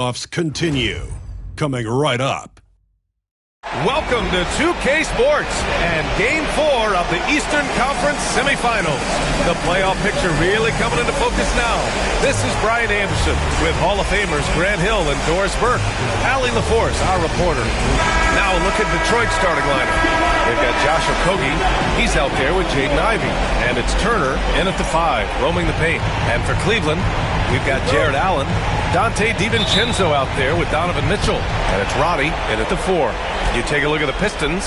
Offs continue. Coming right up. Welcome to 2K Sports and Game 4 of the Eastern Conference semifinals. The playoff picture really coming into focus now. This is Brian Anderson with Hall of Famers Grant Hill and Doris Burke. Allie LaForce, our reporter. Now look at Detroit's starting lineup. They've got Josh Okogie. He's out there with Jaden Ivey. And it's Turner in at the 5, roaming the paint. And for Cleveland, we've got Jared Allen. Dante DiVincenzo out there with Donovan Mitchell. And it's Roddy in at the 4. You take a look at the Pistons,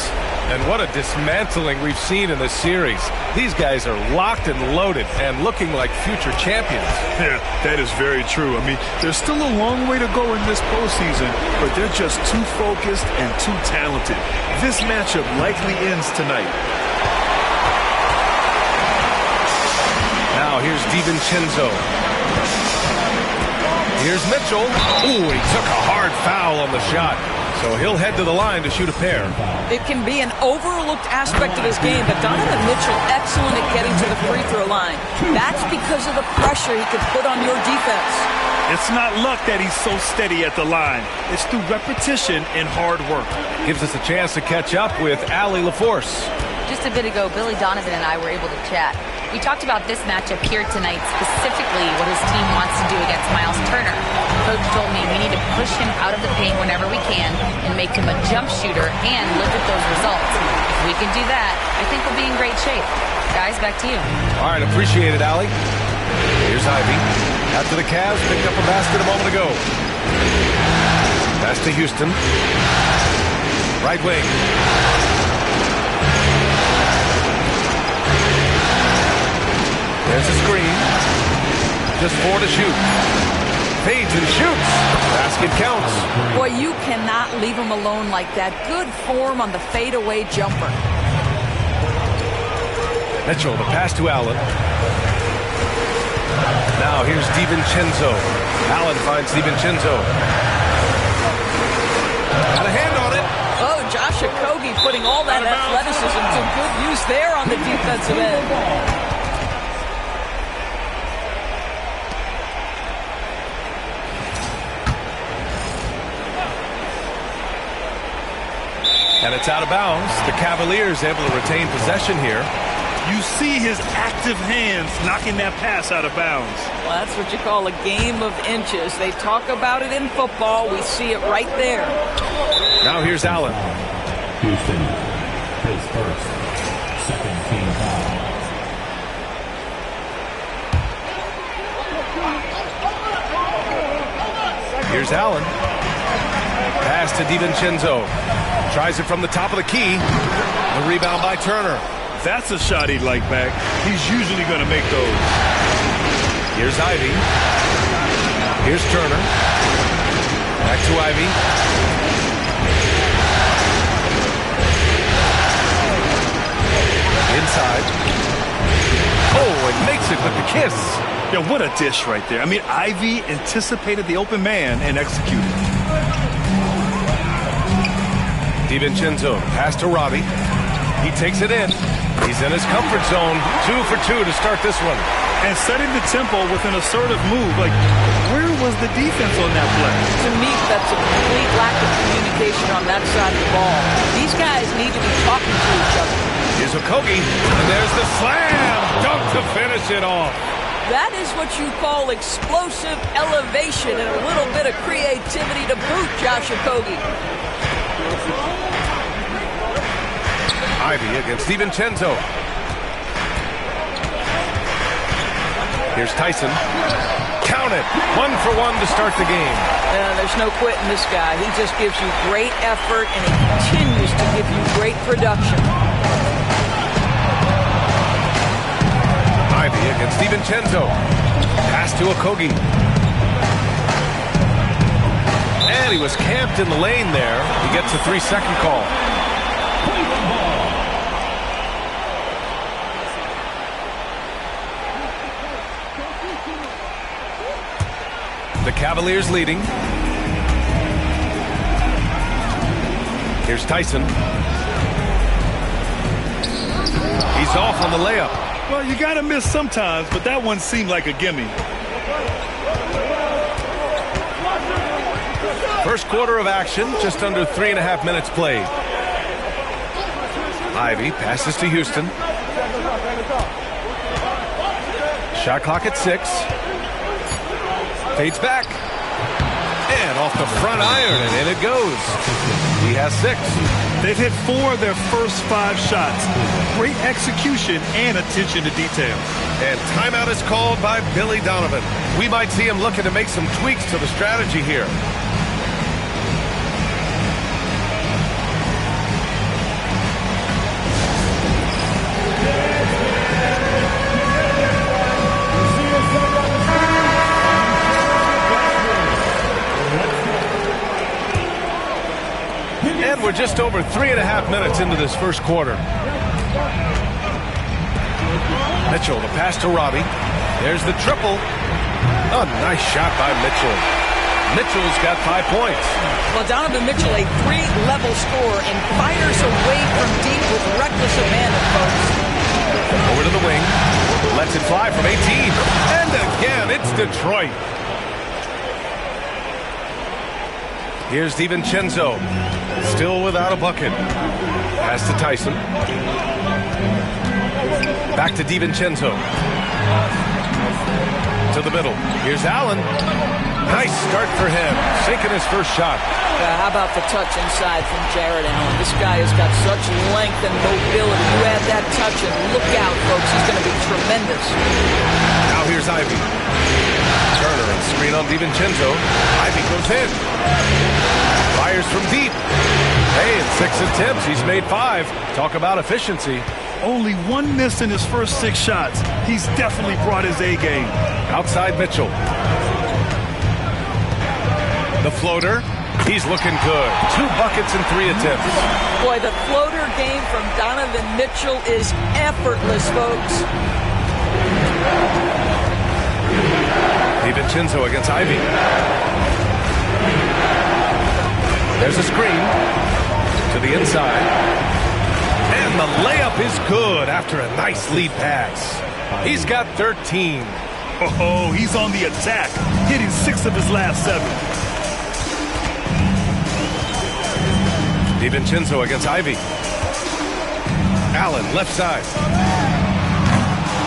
and what a dismantling we've seen in this series. These guys are locked and loaded and looking like future champions. Yeah, that is very true. I mean, there's still a long way to go in this postseason, but they're just too focused and too talented. This matchup likely ends tonight. Now here's DiVincenzo. Here's Mitchell. Ooh, he took a hard foul on the shot. So he'll head to the line to shoot a pair. It can be an overlooked aspect of his game, but Donovan Mitchell excellent at getting to the free throw line. That's because of the pressure he could put on your defense. It's not luck that he's so steady at the line. It's through repetition and hard work. Gives us a chance to catch up with Allie LaForce. Just a bit ago, Billy Donovan and I were able to chat. We talked about this matchup here tonight, specifically what his team wants to do against Miles Turner. Coach told me we need to push him out of the paint whenever we can and make him a jump shooter and look at those results. If we can do that, I think we'll be in great shape. Guys, back to you. All right, appreciate it, Allie. Here's Ivy. After the Cavs picked up a basket a moment ago. Pass to Houston. Right wing. There's a screen. Just 4 to shoot. Fades and shoots. Basket counts. Boy, you cannot leave him alone like that. Good form on the fadeaway jumper. Mitchell, the pass to Allen. Now here's DiVincenzo. Allen finds DiVincenzo. Got a hand on it. Oh, Josh Okogie putting all that athleticism to good use there on the defensive end. And it's out of bounds. The Cavaliers able to retain possession here. You see his active hands knocking that pass out of bounds. Well, that's what you call a game of inches. They talk about it in football. We see it right there. Now here's Allen. Houston, his first, second team foul. Here's Allen. Pass to DiVincenzo. Tries it from the top of the key. The rebound by Turner. That's a shot he'd like back. He's usually going to make those. Here's Ivy. Here's Turner. Back to Ivy. Inside. Oh, it makes it with the kiss. Yeah, what a dish right there. I mean, Ivy anticipated the open man and executed. DiVincenzo, pass to Robbie. He takes it in. He's in his comfort zone. 2 for 2 to start this one. And setting the tempo with an assertive move. Like, where was the defense on that play? To me, that's a complete lack of communication on that side of the ball. These guys need to be talking to each other. Here's Okogie, and there's the slam dunk to finish it off. That is what you call explosive elevation and a little bit of creativity to boot, Josh Okogie. Ivy against DiVincenzo. Here's Tyson. Count it. 1 for 1 to start the game. There's no quitting this guy. He just gives you great effort, and he continues to give you great production. Ivy against DiVincenzo. Pass to Okogie. And he was camped in the lane there. He gets a 3-second call. The Cavaliers leading. Here's Tyson. He's off on the layup. Well, you got to miss sometimes, but that one seemed like a gimme. First quarter of action, just under 3.5 minutes played. Ivy passes to Houston. Shot clock at 6. Fades back. And off the front iron, and in it goes. He has 6. They've hit 4 of their first 5 shots. Great execution and attention to detail. And timeout is called by Billy Donovan. We might see him looking to make some tweaks to the strategy here. And we're just over 3.5 minutes into this first quarter. Mitchell, the pass to Robbie. There's the triple. A nice shot by Mitchell. Mitchell's got 5 points. Well, Donovan Mitchell, a 3-level scorer, and fires away from deep with reckless abandon, folks. Over to the wing. Lets it fly from 18. And again, it's Detroit. Here's DiVincenzo. Still without a bucket. Pass to Tyson. Back to DiVincenzo. To the middle. Here's Allen. Nice start for him. Sinking his first shot. How about the touch inside from Jared Allen? This guy has got such length and mobility. You add that touch and look out, folks. He's going to be tremendous. Now here's Ivy. Turner and screen on DiVincenzo. Ivy goes in. Fires from deep. Hey, in 6 attempts, he's made 5. Talk about efficiency. Only 1 miss in his first 6 shots. He's definitely brought his A game. Outside Mitchell. The floater. He's looking good. 2 buckets in 3 attempts. Boy, the floater game from Donovan Mitchell is effortless, folks. DiVincenzo against Ivy. There's a screen to the inside. And the layup is good after a nice lead pass. He's got 13. Oh, he's on the attack, hitting 6 of his last 7. DiVincenzo against Ivy. Allen, left side.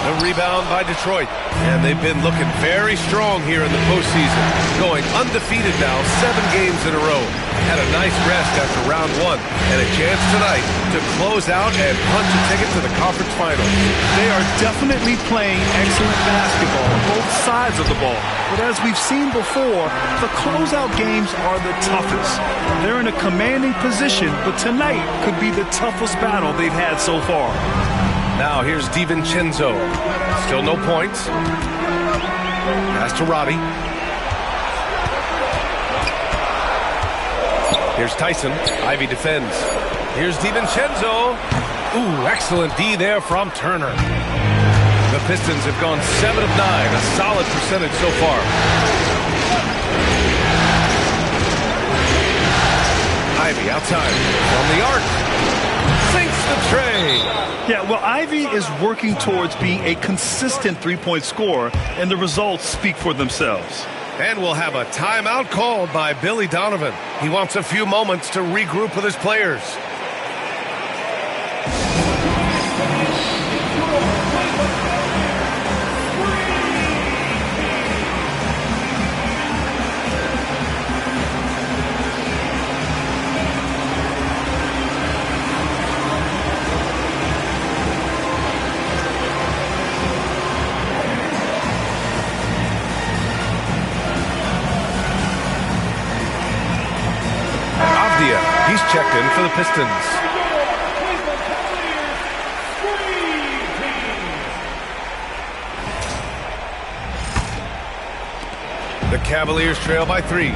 The rebound by Detroit. And they've been looking very strong here in the postseason. Going undefeated now, 7 games in a row. Had a nice rest after round 1. And a chance tonight to close out and punch a ticket to the conference finals. They are definitely playing excellent basketball on both sides of the ball. But as we've seen before, the closeout games are the toughest. They're in a commanding position, but tonight could be the toughest battle they've had so far. Now here's DiVincenzo. Still no points. Pass to Robbie. Here's Tyson. Ivy defends. Here's DiVincenzo. Ooh, excellent D there from Turner. The Pistons have gone 7 of 9, a solid percentage so far. Ivy outside from the arc. Sinks the tray. Yeah, well, Ivy is working towards being a consistent 3-point scorer, and the results speak for themselves. And we'll have a timeout called by Billy Donovan. He wants a few moments to regroup with his players. He's checked in for the Pistons. The Cavaliers trail by 3.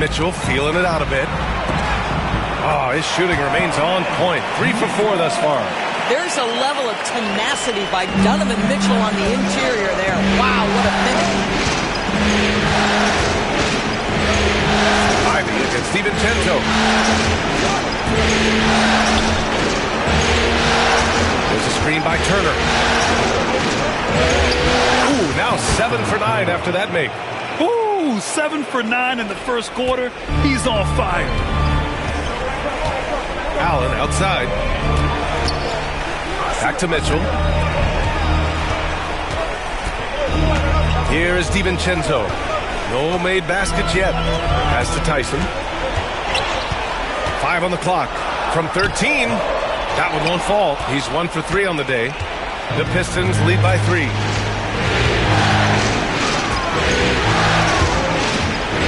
Mitchell feeling it out a bit. Oh, his shooting remains on point. 3 for 4 thus far. There's a level of tenacity by Donovan Mitchell on the interior there. Wow, what a finish. Ivy against DiVincenzo. There's a screen by Turner. Ooh, now 7 for 9 after that make. Ooh, 7 for 9 in the first quarter. He's on fire. Allen outside. Back to Mitchell. Here is DiVincenzo. No made baskets yet. Pass to Tyson. 5 on the clock. From 13. That one won't fall. He's 1 for 3 on the day. The Pistons lead by 3.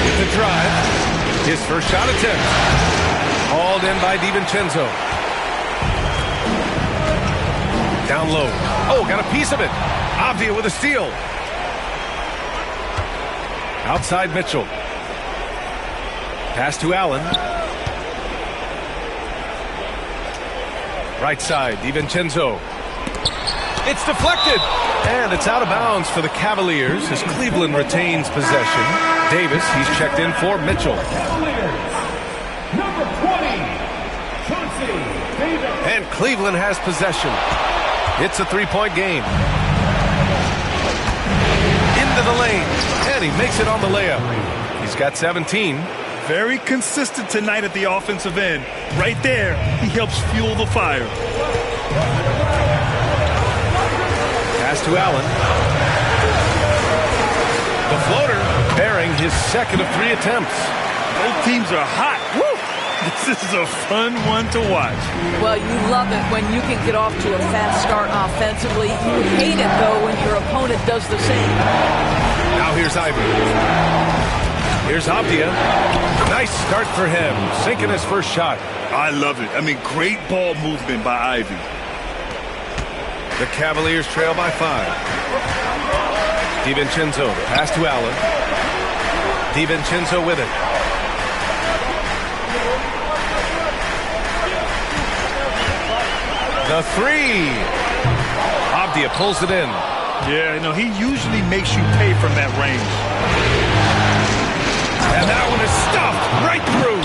With the drive. His first shot attempt. Hauled in by DiVincenzo. Down low. Oh, got a piece of it. Avdia with a steal. Outside Mitchell. Pass to Allen. Right side, DiVincenzo. It's deflected. And it's out of bounds for the Cavaliers as Cleveland retains possession. Davis, he's checked in for Mitchell. Number 20, Chauncey Davis. And Cleveland has possession. It's a 3-point game. Into the lane. And he makes it on the layup. He's got 17. Very consistent tonight at the offensive end. Right there, he helps fuel the fire. Pass to Allen. The floater bearing his second of 3 attempts. Both teams are hot. Woo! This is a fun one to watch. Well, you love it when you can get off to a fast start offensively. You hate it, though, when your opponent does the same. Now here's Ivy. Here's Avdia. Nice start for him. Sinking his first shot. I love it. I mean, great ball movement by Ivy. The Cavaliers trail by 5. DiVincenzo. Pass to Allen. DiVincenzo with it. The 3. Avdia pulls it in. Yeah, no, he usually makes you pay from that range. And that one is stuffed right through.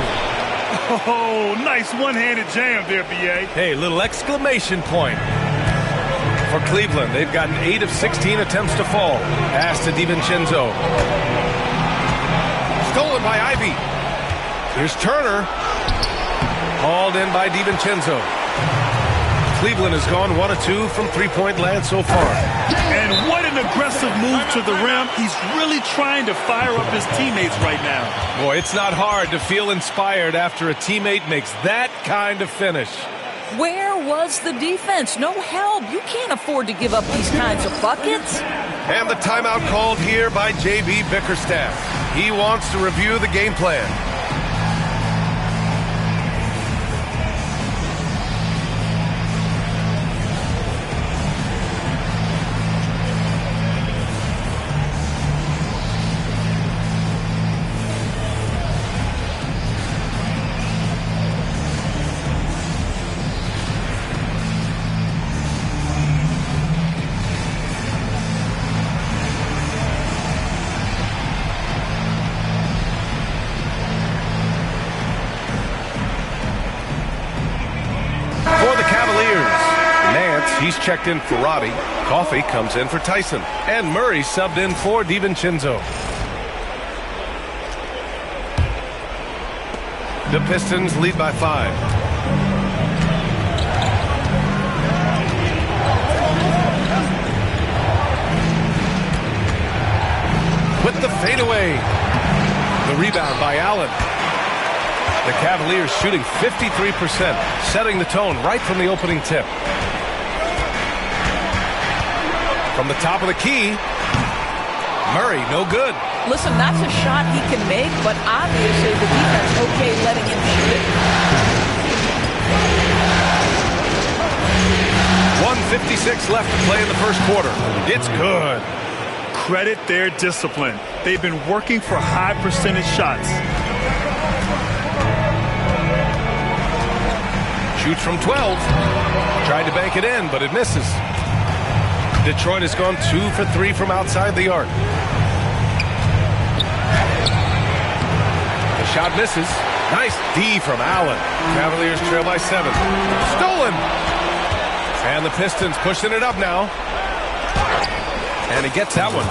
Oh, nice one-handed jam there, B.A. Hey, little exclamation point. For Cleveland, they've gotten 8 of 16 attempts to fall. Pass to DiVincenzo. Stolen by Ivy. Here's Turner. Hauled in by DiVincenzo. Cleveland has gone 1 of 2 from 3-point land so far. And what an aggressive move to the rim. He's really trying to fire up his teammates right now. Boy, it's not hard to feel inspired after a teammate makes that kind of finish. Where was the defense? No help. You can't afford to give up these kinds of buckets. And the timeout called here by J.B. Bickerstaff. He wants to review the game plan. He's checked in for Roddy. Coffey comes in for Tyson. And Murray subbed in for DiVincenzo. The Pistons lead by 5. With the fadeaway. The rebound by Allen. The Cavaliers shooting 53%, setting the tone right from the opening tip. From the top of the key, Murray, no good. Listen, that's a shot he can make, but obviously the defense okay letting him shoot it. 1:56 left to play in the first quarter. It's good. Credit their discipline. They've been working for high percentage shots. Shoots from 12. Tried to bank it in, but it misses. Detroit has gone 2 for 3 from outside the arc. The shot misses. Nice D from Allen. Cavaliers trail by 7. Stolen. And the Pistons pushing it up now. And he gets that one.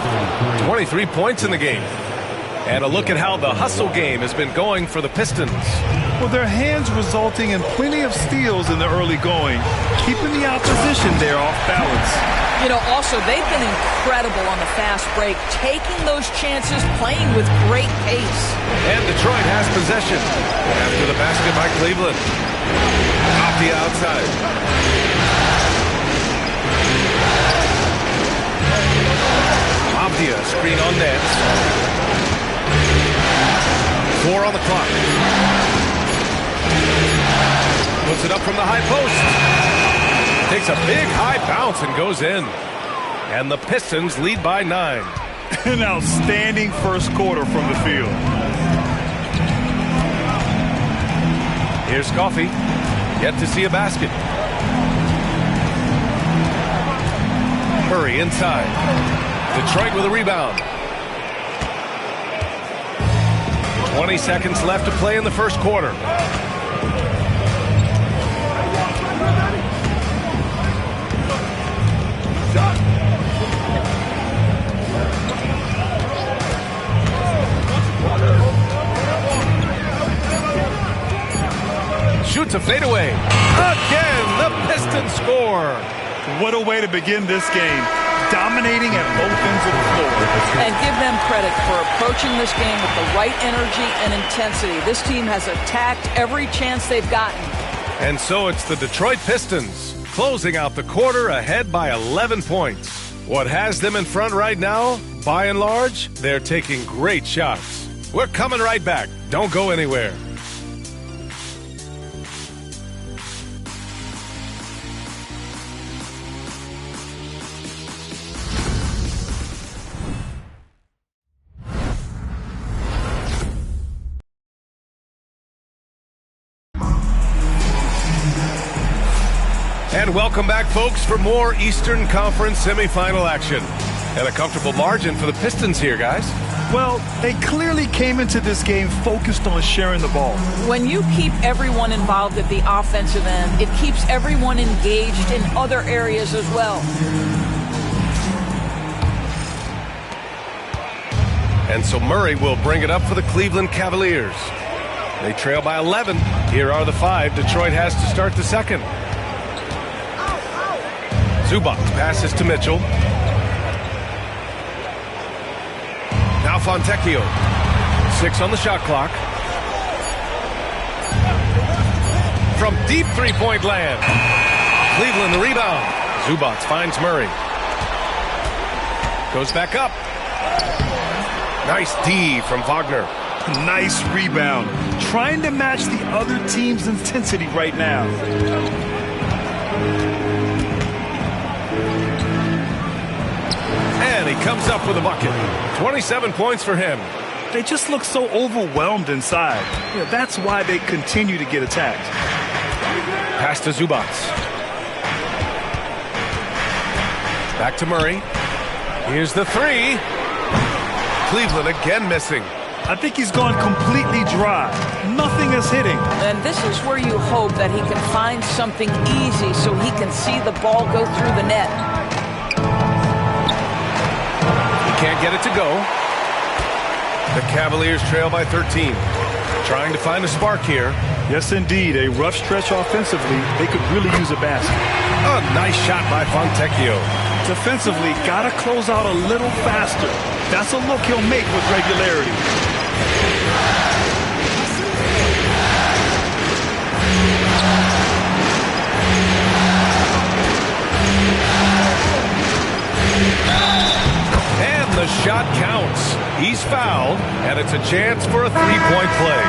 23 points in the game. And a look at how the hustle game has been going for the Pistons. Well, their hands resulting in plenty of steals in the early going, keeping the opposition there off balance. You know, also, they've been incredible on the fast break, taking those chances, playing with great pace. And Detroit has possession after the basket by Cleveland. Off the outside. Avdia, screen on Nance. 4 on the clock. Puts it up from the high post. Takes a big high bounce and goes in. And the Pistons lead by 9. An outstanding first quarter from the field. Here's Coffey. Yet to see a basket. Murray inside. Detroit with a rebound. 20 seconds left to play in the first quarter. Shoots a fadeaway. Again, the Pistons score. What a way to begin this game. Dominating at both ends of the floor. And give them credit for approaching this game with the right energy and intensity. This team has attacked every chance they've gotten. And so it's the Detroit Pistons closing out the quarter ahead by 11 points. What has them in front right now? By and large, they're taking great shots. We're coming right back. Don't go anywhere. And welcome back, folks, for more Eastern Conference semifinal action. And a comfortable margin for the Pistons here, guys. Well, they clearly came into this game focused on sharing the ball. When you keep everyone involved at the offensive end, it keeps everyone engaged in other areas as well. And so Murray will bring it up for the Cleveland Cavaliers. They trail by 11. Here are the 5 Detroit has to start the second. Zubac passes to Mitchell. Now Fontecchio. 6 on the shot clock. From deep three-point land. Cleveland the rebound. Zubac finds Murray. Goes back up. Nice D from Wagner. Nice rebound. Trying to match the other team's intensity right now. And he comes up with a bucket. 27 points for him. They just look so overwhelmed inside. Yeah, that's why they continue to get attacked. Pass to Zubac. Back to Murray. Here's the 3. Cleveland again missing. I think he's gone completely dry. Nothing is hitting. And this is where you hope that he can find something easy so he can see the ball go through the net. Can't get it to go. The Cavaliers trail by 13. Trying to find a spark here. Yes, indeed. A rough stretch offensively. They could really use a basket. A nice shot by Fontecchio. Defensively, gotta close out a little faster. That's a look he'll make with regularity. The shot counts. He's fouled, and it's a chance for a three-point play.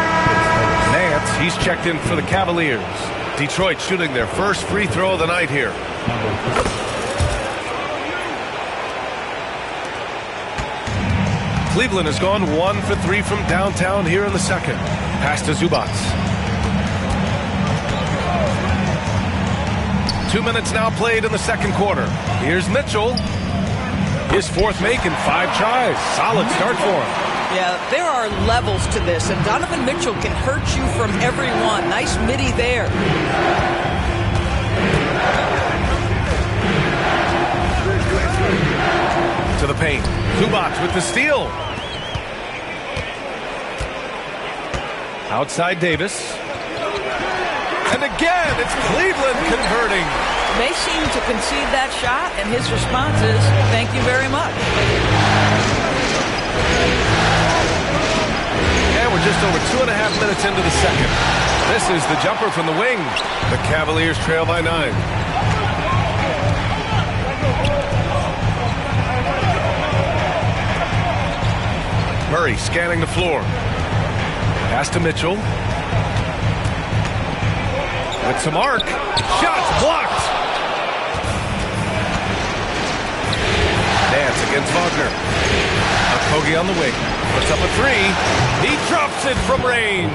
Nance, he's checked in for the Cavaliers. Detroit shooting their first free throw of the night here. Cleveland has gone 1 for 3 from downtown here in the second. Pass to Zubac. 2 minutes now played in the second quarter. Here's Mitchell. His 4th make in 5 tries. Solid start for him. Yeah, there are levels to this, and Donovan Mitchell can hurt you from every one. Nice midi there. To the paint. Zubac with the steal. Outside Davis. And again, it's Cleveland converting. They seem to concede that shot, and his response is, thank you very much. And we're just over 2.5 minutes into the second. This is the jumper from the wing. The Cavaliers trail by 9. Murray scanning the floor. Pass to Mitchell. With some arc. Shots blocked. Nance against Wagner. Okogie on the wing. Puts up a 3. He drops it from range.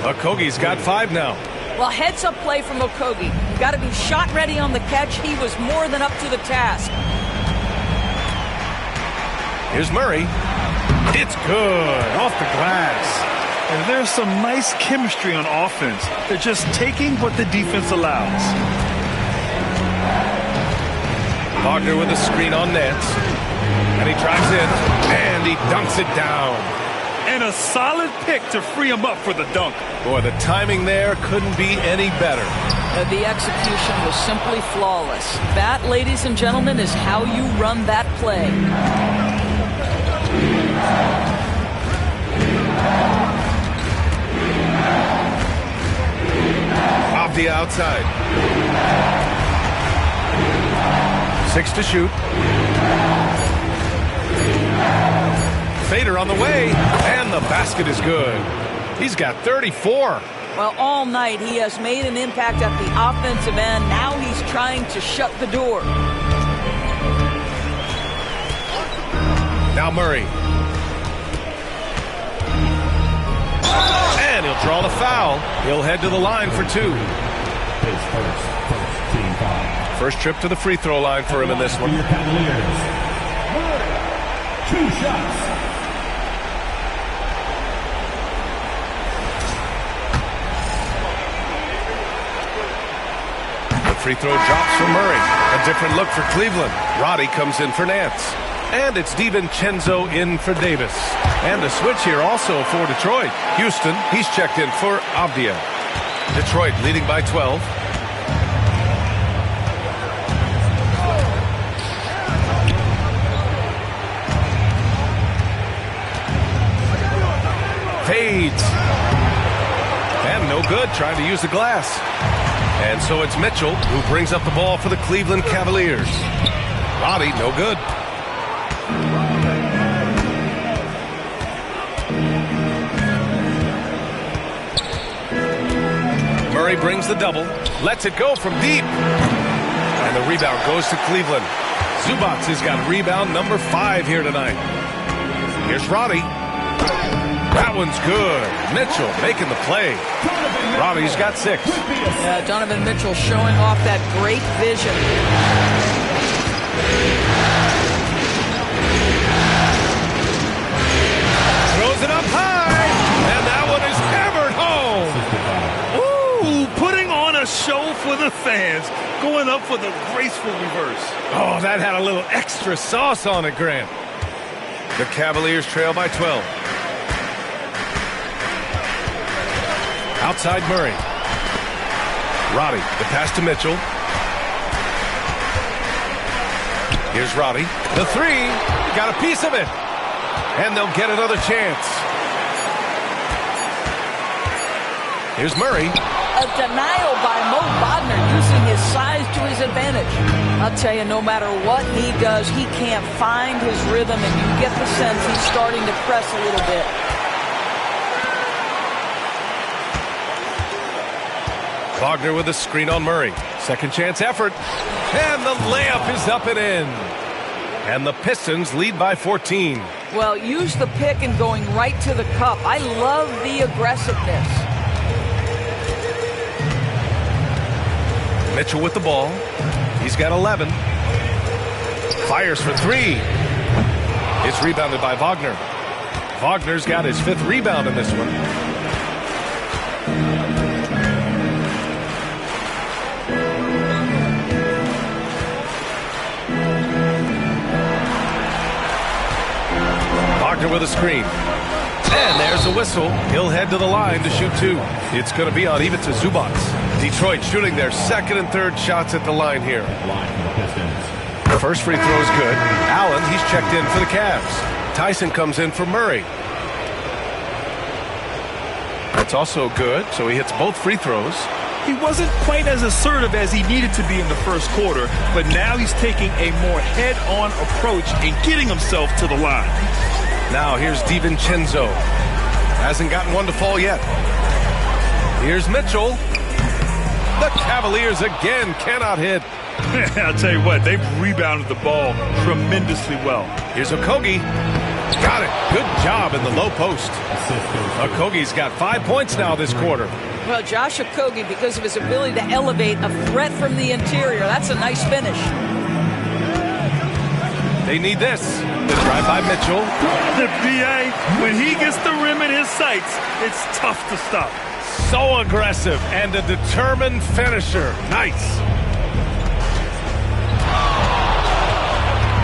Okogie's got 5 now. Well, heads-up play from Okogie. Got to be shot ready on the catch. He was more than up to the task. Here's Murray. It's good. Off the glass. And there's some nice chemistry on offense. They're just taking what the defense allows. Wagner with a screen on Nance. And he drives in. And he dunks it down. And a solid pick to free him up for the dunk. Boy, the timing there couldn't be any better. The execution was simply flawless. That, ladies and gentlemen, is how you run that play. Off the outside. 6 to shoot. Fader on the way, and the basket is good. He's got 34. Well, all night he has made an impact at the offensive end. Now he's trying to shut the door. Now Murray. And he'll draw the foul. He'll head to the line for 2. First trip to the free throw line for him in this one. 2 shots. The free throw drops for Murray. A different look for Cleveland. Roddy comes in for Nance. And it's DiVincenzo in for Davis. And the switch here also for Detroit. Houston, he's checked in for Avdia. Detroit leading by 12. Fades. And no good, trying to use the glass. And so it's Mitchell who brings up the ball for the Cleveland Cavaliers. Roddy, no good. Murray brings the double, lets it go from deep. And the rebound goes to Cleveland. Zubac has got rebound number 5 here tonight. Here's Roddy. That one's good. Mitchell making the play. Roddy's got 6. Yeah, Donovan Mitchell showing off that great vision. Throws it up high. And that one is hammered home. Ooh, putting on a show for the fans. Going up for the graceful reverse. Oh, that had a little extra sauce on it, Grant. The Cavaliers trail by 12. Outside Murray. Roddy, the pass to Mitchell. Here's Roddy. The 3. Got a piece of it. And they'll get another chance. Here's Murray. A denial by Mo Wagner using his size to his advantage. I'll tell you, no matter what he does, he can't find his rhythm, and you get the sense he's starting to press a little bit. Wagner with a screen on Murray. Second chance effort. And the layup is up and in. And the Pistons lead by 14. Well, use the pick and going right to the cup. I love the aggressiveness. Mitchell with the ball. He's got 11. Fires for 3. It's rebounded by Wagner. Wagner's got his 5th rebound in this one. Wagner with a screen. And there's a whistle. He'll head to the line to shoot 2. It's going to be on Ivica Zubac. Detroit shooting their second and third shots at the line here. First free throw is good. Allen, he's checked in for the Cavs. Tyson comes in for Murray. That's also good, so he hits both free throws. He wasn't quite as assertive as he needed to be in the first quarter, but now he's taking a more head-on approach and getting himself to the line. Now here's DiVincenzo. Hasn't gotten one to fall yet. Here's Mitchell. The Cavaliers again cannot hit. I'll tell you what, they've rebounded the ball tremendously well. Here's Okogie. Got it. Good job in the low post. Okogie's got 5 points now this quarter. Well, Josh Okogie, because of his ability to elevate a threat from the interior, that's a nice finish. They need this. The drive by Mitchell. The BA, when he gets the rim in his sights, it's tough to stop. So aggressive and a determined finisher. Nice.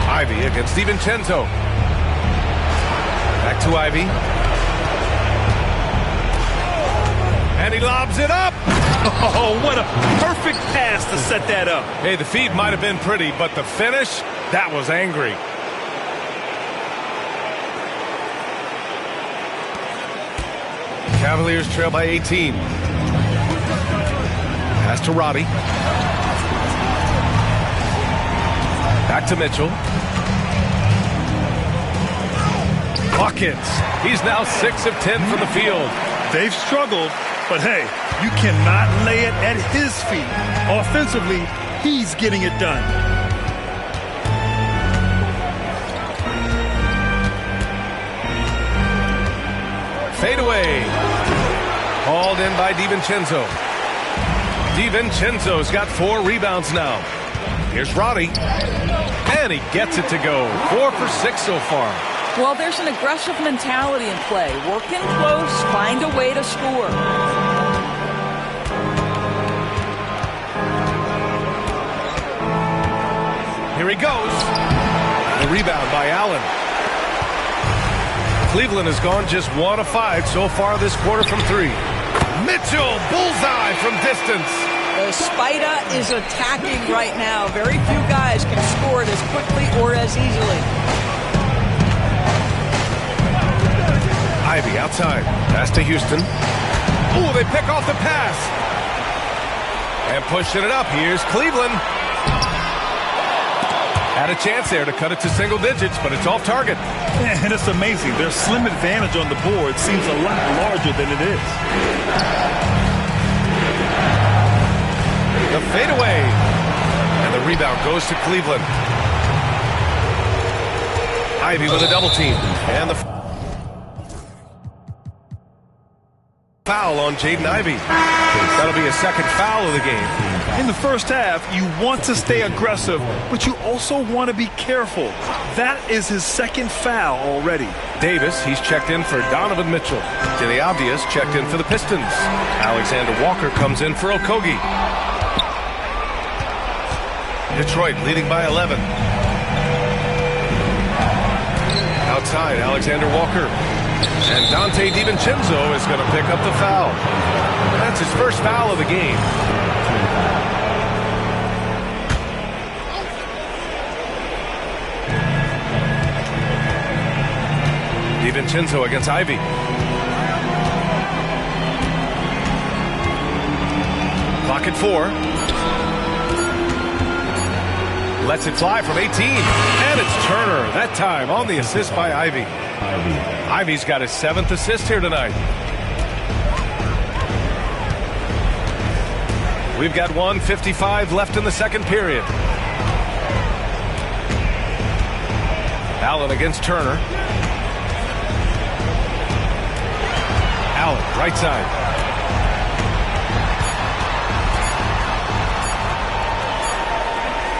Ivy against DiVincenzo. Back to Ivy. And he lobs it up. Oh, what a perfect pass to set that up. Hey, the feed might have been pretty, but the finish, that was angry. Cavaliers trail by 18. Pass to Roddy. Back to Mitchell. Buckets. He's now 6 of 10 from the field. They've struggled, but hey, you cannot lay it at his feet. Offensively, he's getting it done. Fade away. Hauled in by DiVincenzo. DiVincenzo's got 4 rebounds now. Here's Roddy. And he gets it to go. 4 for 6 so far. Well, there's an aggressive mentality in play. Work in close, find a way to score. Here he goes. The rebound by Allen. Cleveland has gone just 1 of 5 so far this quarter from 3. Mitchell, bullseye from distance. The Spider is attacking right now. Very few guys can score it as quickly or as easily. Ivy outside. Pass to Houston. Ooh, they pick off the pass. And pushing it up. Here's Cleveland. Had a chance there to cut it to single digits, but it's off target. And it's amazing. Their slim advantage on the board seems a lot larger than it is. The fadeaway. And the rebound goes to Cleveland. Ivy with a double team. And the foul on Jaden Ivey. That'll be a second foul of the game. In the first half, you want to stay aggressive, but you also want to be careful. That is his second foul already. Davis, he's checked in for Donovan Mitchell. Denny Obvious checked in for the Pistons. Alexander Walker comes in for Okogie. Detroit leading by 11. Outside, Alexander Walker. And Dante DiVincenzo is going to pick up the foul. That's his first foul of the game. DiVincenzo against Ivy. Clock at 4. Lets it fly from 18. And it's Turner, that time on the assist by Ivy. Ivy's got his 7th assist here tonight. We've got 1:55 left in the second period. Allen against Turner. Allen, right side.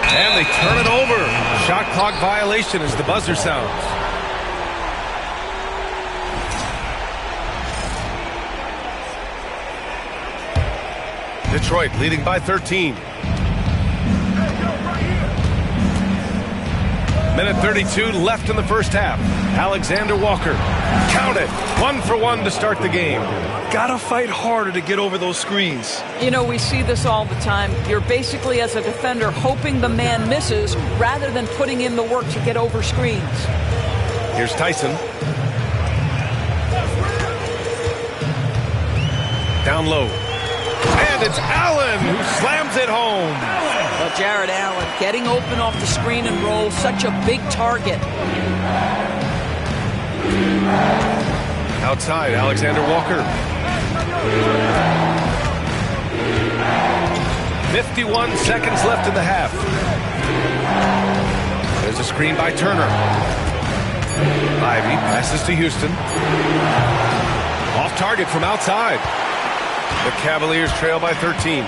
And they turn it over. Shot clock violation as the buzzer sounds. Detroit leading by 13. Minute 32 left in the first half. Alexander Walker. Count it. 1 for 1 to start the game. Gotta fight harder to get over those screens. You know, we see this all the time. You're basically, as a defender, hoping the man misses rather than putting in the work to get over screens. Here's Tyson. Down low. And it's Allen who slams it home. Well, Jared Allen getting open off the screen and roll, such a big target. Outside, Alexander Walker. 51 seconds left in the half. There's a screen by Turner. Ivy passes to Houston. Off target from outside. The Cavaliers trail by 13.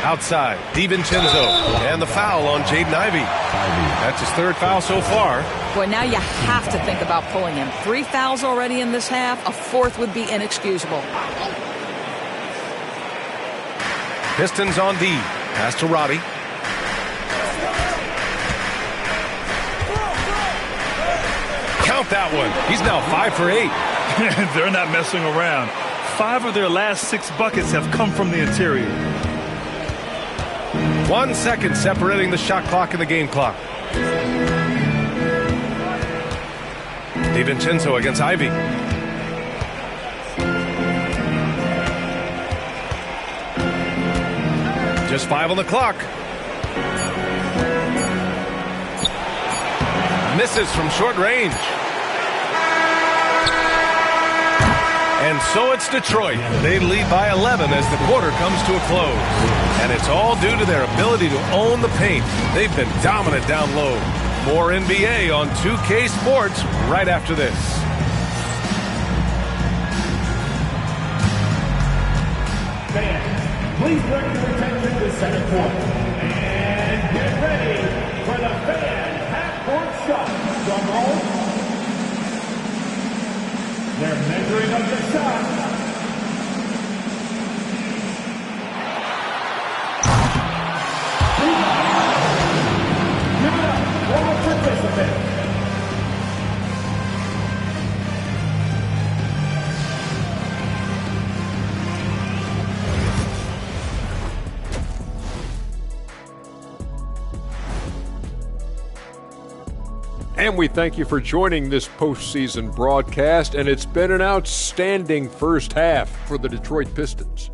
Outside, DiVincenzo, and the foul on Jaden Ivey. That's his 3rd foul so far. Boy, now you have to think about pulling him. 3 fouls already in this half. A 4th would be inexcusable. Pistons on D. Pass to Roddy. Count that one. He's now 5 for 8. They're not messing around. 5 of their last 6 buckets have come from the interior. 1 second separating the shot clock and the game clock. DiVincenzo against Ivy. Just 5 on the clock. Misses from short range. And so it's Detroit. They lead by 11 as the quarter comes to a close. And it's all due to their ability to own the paint. They've been dominant down low. More NBA on 2K Sports right after this. Fans, please direct your attention to the second quarter. And get ready for the fan half-court shot. Drum roll. They're measuring up the shot. Give it up for the participants. And we thank you for joining this postseason broadcast, and it's been an outstanding first half for the Detroit Pistons.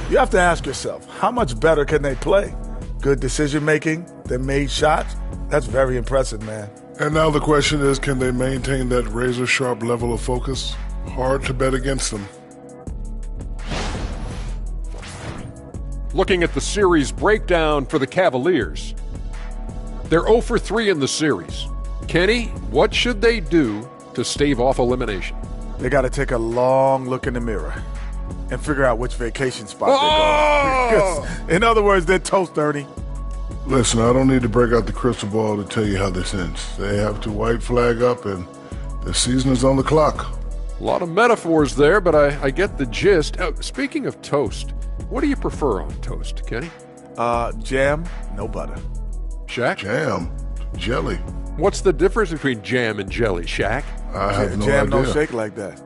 You have to ask yourself, how much better can they play? Good decision-making, they made shots. That's very impressive, man. And now the question is, can they maintain that razor-sharp level of focus? Hard to bet against them. Looking at the series breakdown for the Cavaliers, they're 0 for 3 in the series. Kenny, what should they do to stave off elimination? They got to take a long look in the mirror and figure out which vacation spot they're going. In other words, they're toast, Ernie. Listen, I don't need to break out the crystal ball to tell you how this ends. They have to white flag up, and the season is on the clock. A lot of metaphors there, but I get the gist. Speaking of toast, what do you prefer on toast, Kenny? Jam, no butter. Shaq? Jam, jelly. What's the difference between jam and jelly, Shaq? I have no Jam idea. don't shake like that.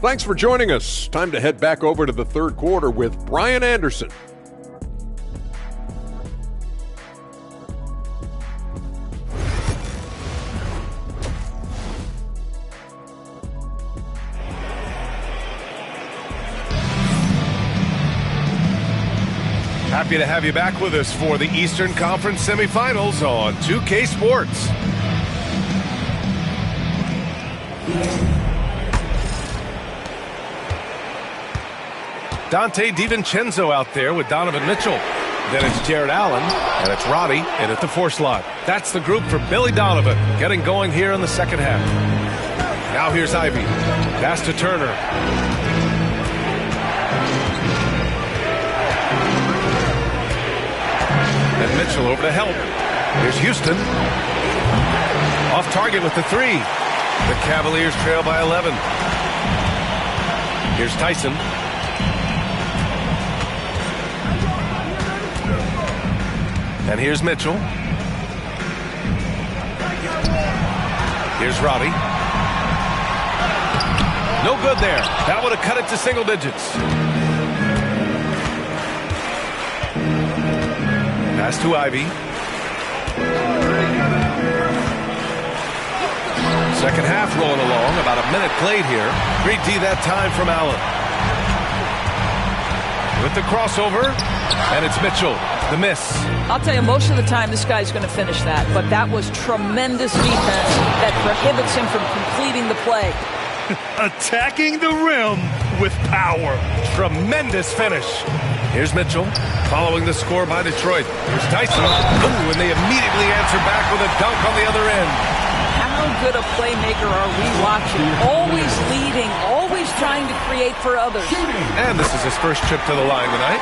Thanks for joining us. Time to head back over to the third quarter with Brian Anderson. Happy to have you back with us for the Eastern Conference semifinals on 2K Sports. Dante DiVincenzo out there with Donovan Mitchell. Then it's Jared Allen, and it's Roddy in at the 4 slot. That's the group for Billy Donovan, getting going here in the second half. Now here's Ivy. Pass to Turner. And Mitchell over to help. Here's Houston. Off target with the 3. The Cavaliers trail by 11. Here's Tyson. And here's Mitchell. Here's Robbie. No good there. That would have cut it to single digits. Pass to Ivy. Second half rolling along. About a minute played here. Great D that time from Allen. With the crossover. And it's Mitchell. The miss. I'll tell you, most of the time this guy's going to finish that. But that was tremendous defense that prohibits him from completing the play. Attacking the rim with power. Tremendous finish. Here's Mitchell, following the score by Detroit. Here's Tyson. Ooh, and they immediately answer back with a dunk on the other end. How good a playmaker are we watching? Always leading, always trying to create for others. And this is his first trip to the line tonight.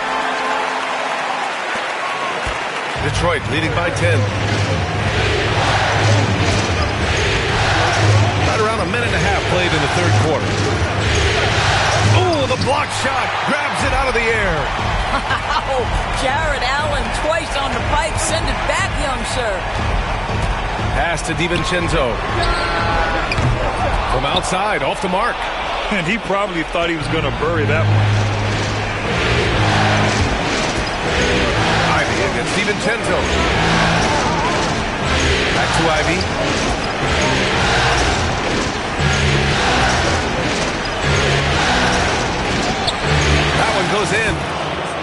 Detroit leading by 10. Right around a minute and a half played in the third quarter. Oh, the block shot grabs it out of the air. Wow, Jared Allen twice on the pipe. Send it back, young sir. Pass to DiVincenzo. From outside, off the mark. And he probably thought he was going to bury that one. Ivy against DiVincenzo. Back to Ivy. That one goes in.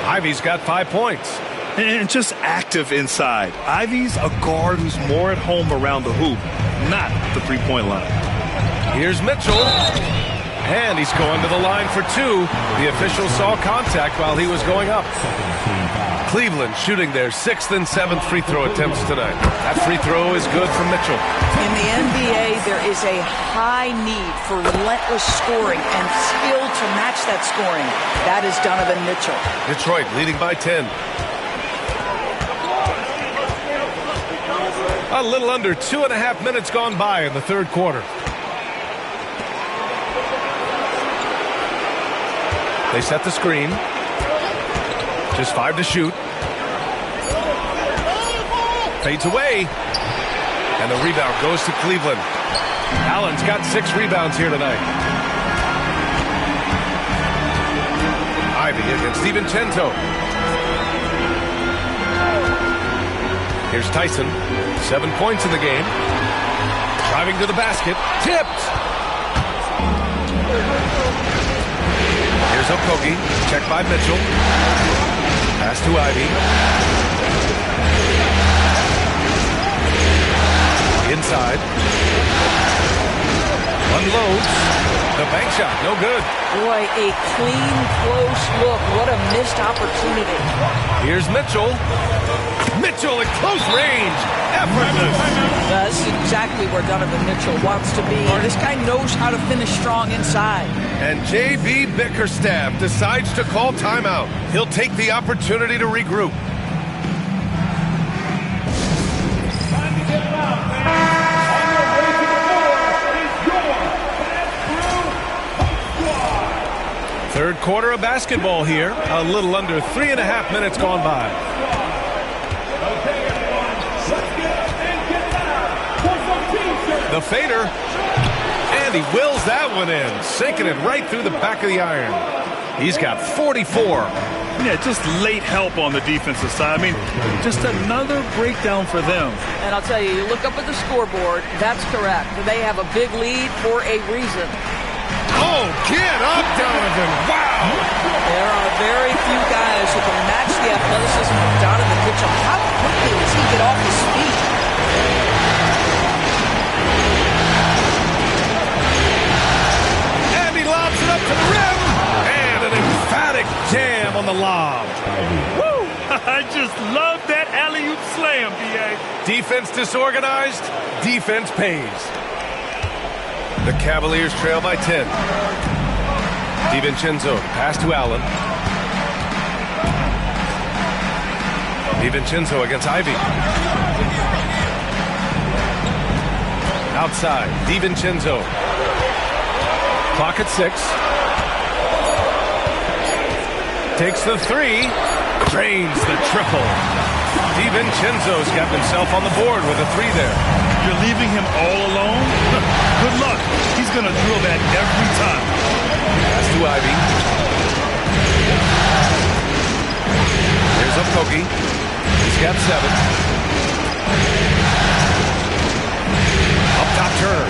Ivy's got 5 points. And just active inside. Ivy's a guard who's more at home around the hoop, not the three-point line. Here's Mitchell. And he's going to the line for 2. The official saw contact while he was going up. Cleveland shooting their 6th and 7th free throw attempts tonight. That free throw is good from Mitchell. In the NBA, there is a high need for relentless scoring and skill to match that scoring. That is Donovan Mitchell. Detroit leading by 10. A little under 2.5 minutes gone by in the third quarter. They set the screen. Just 5 to shoot. Fades away. And the rebound goes to Cleveland. Allen's got 6 rebounds here tonight. Ivy against DiVincenzo. Here's Tyson. 7 points in the game. Driving to the basket. Tipped. Here's Okogie. Checked by Mitchell. Pass to Ivy. Inside. Unloads. The bank shot. No good. Boy, a clean, close look. What a missed opportunity. Here's Mitchell. Mitchell at close range. Effortless. This is exactly where Donovan Mitchell wants to be. This guy knows how to finish strong inside. And J.B. Bickerstaff decides to call timeout. He'll take the opportunity to regroup. Time to get out, man. On your way to the floor is your Fast Brew Coach Squad. Third quarter of basketball here. A little under 3.5 minutes gone by. Okay, everyone, let's get up and get down for some t-shirts. The fader. And he wills that one in, sinking it right through the back of the iron. He's got 44. Yeah, just late help on the defensive side. I mean, just another breakdown for them. And I'll tell you, you look up at the scoreboard, that's correct. They have a big lead for a reason. Oh, get up, Donovan. Wow. There are very few guys who can match the athleticism of Donovan Mitchell. How quickly does he get off his feet? And he lobs it up to the rim. And an emphatic jam on the lob. Woo! I just love that alley-oop slam, B.A. Defense disorganized. Defense pays. The Cavaliers trail by 10. DiVincenzo, pass to Allen. DiVincenzo against Ivy. Outside, DiVincenzo. Clock at 6. Takes the 3. Drains the triple. DiVincenzo's got himself on the board with a 3 there. You're leaving him all alone? Good luck. He's going to drill that every time. Pass to Ivy. Here's a Pogge. He's got 7. Up top, Turner.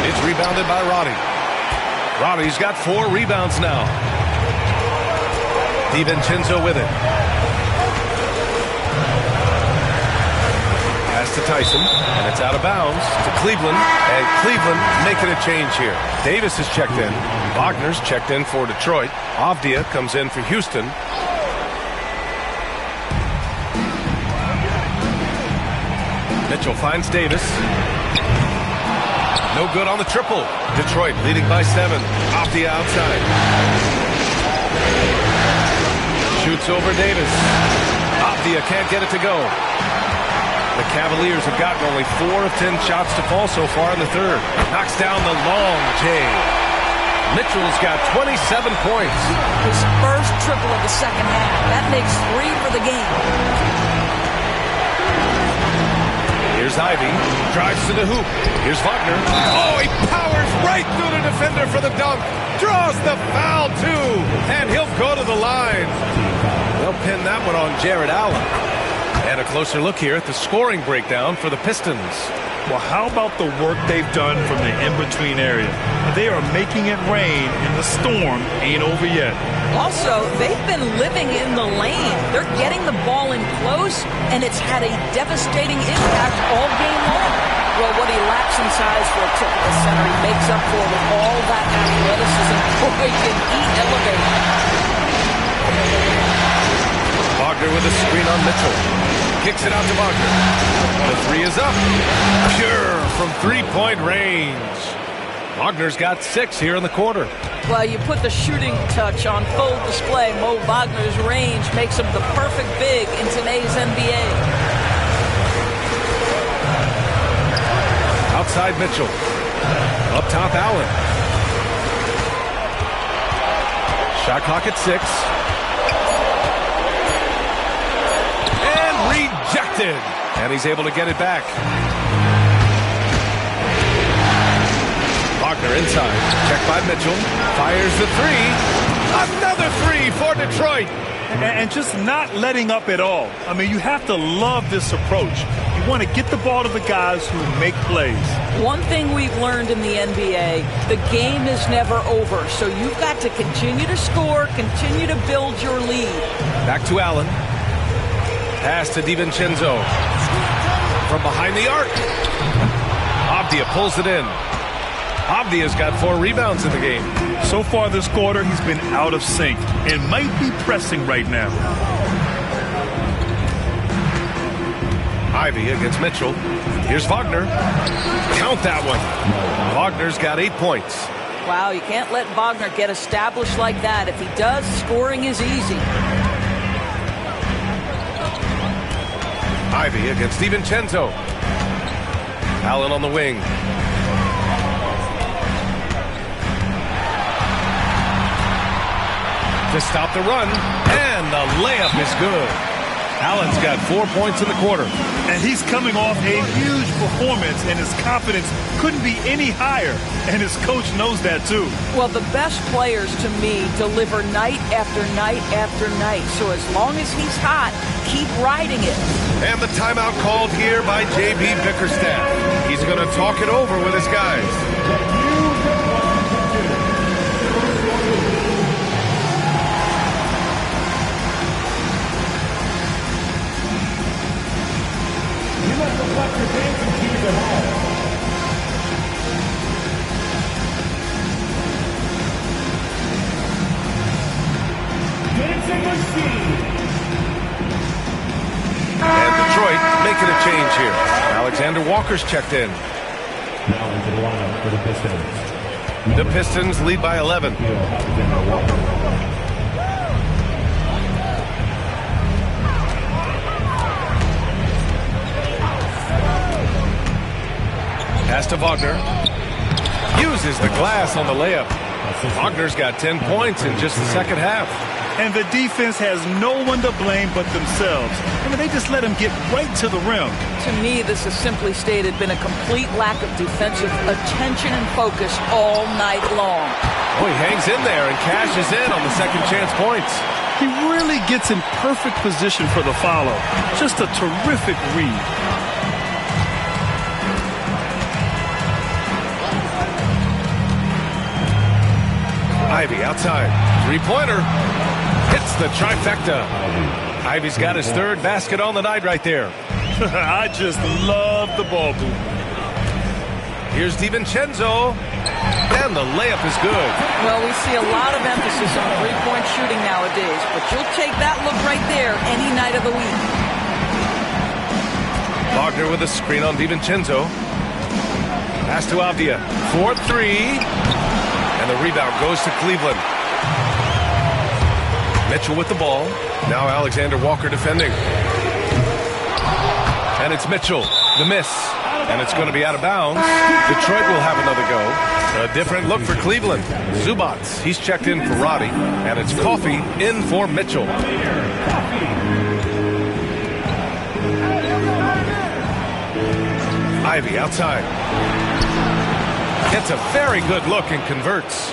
It's rebounded by Roddy. Roddy's got 4 rebounds now. DiVincenzo with it. Pass to Tyson, and it's out of bounds to Cleveland, and Cleveland making a change here. Davis has checked in. Wagner's checked in for Detroit. Avdia comes in for Houston. Mitchell finds Davis. No good on the triple. Detroit leading by 7. Off the outside. Shoots over Davis. Avdia can't get it to go. The Cavaliers have gotten only 4 of 10 shots to fall so far in the third. Knocks down the long J. Mitchell's got 27 points. His first triple of the second half. That makes 3 for the game. Here's Ivy. Drives to the hoop. Here's Wagner. Oh, he powers right through the defender for the dunk. Draws the foul, too. And he'll go to the line. They'll pin that one on Jared Allen. And a closer look here at the scoring breakdown for the Pistons. Well, how about the work they've done from the in-between area? They are making it rain, and the storm ain't over yet. Also, they've been living in the lane. They're getting the ball in close, and it's had a devastating impact all game long. Well, what he lacks in size for a typical center, he makes up for with all that athleticism. Boy, can he elevate. Wagner with a screen on Mitchell. Kicks it out to Wagner. The 3 is up. Pure from 3-point range. Wagner's got 6 here in the quarter. Well, you put the shooting touch on full display. Mo Wagner's range makes him the perfect big in today's NBA. Outside Mitchell. Up top Allen. Shot clock at 6. And rejected. And he's able to get it back. Wagner inside. Checked by Mitchell. Fires the 3. Another 3 for Detroit. And just not letting up at all. I mean, you have to love this approach. You want to get the ball to the guys who make plays. One thing we've learned in the NBA, the game is never over. So you've got to continue to score, continue to build your lead. Back to Allen. Pass to DiVincenzo. From behind the arc. Avdia pulls it in. Avdia's got 4 rebounds in the game. So far this quarter, he's been out of sync and might be pressing right now. Ivy against Mitchell. Here's Wagner. Count that one. Wagner's got 8 points. Wow, you can't let Wagner get established like that. If he does, scoring is easy. Ivy against DiVincenzo. Allen on the wing. To stop the run, and the layup is good. Allen's got 4 points in the quarter. And he's coming off a huge performance, and his confidence couldn't be any higher. And his coach knows that, too. Well, the best players, to me, deliver night after night after night. So as long as he's hot, keep riding it. And the timeout called here by J.B. Bickerstaff. He's going to talk it over with his guys. And Detroit making a change here. Alexander Walker's checked in. Now into the lineup for the Pistons. The Pistons lead by 11. Pass to Wagner. Uses the glass on the layup. Wagner's got 10 points in just the second half. And the defense has no one to blame but themselves. I mean, they just let him get right to the rim. To me, this has simply stated been a complete lack of defensive attention and focus all night long. Oh, he hangs in there and cashes in on the second chance points. He really gets in perfect position for the follow. Just a terrific read. Ivy outside. Three-pointer. Hits the trifecta. Ivy's got his third basket on the night right there. I just love the ball boot. Here's DiVincenzo. And the layup is good. Well, we see a lot of emphasis on three-point shooting nowadays, but you'll take that look right there any night of the week. Wagner with a screen on DiVincenzo. Pass to Avdia. 4-3. And the rebound goes to Cleveland. Mitchell with the ball. Now Alexander Walker defending. And it's Mitchell. The miss. And it's going to be out of bounds. Detroit will have another go. A different look for Cleveland. Zubats, he's checked in for Roddy. And it's Coffey in for Mitchell. Ivy outside. Gets a very good look and converts.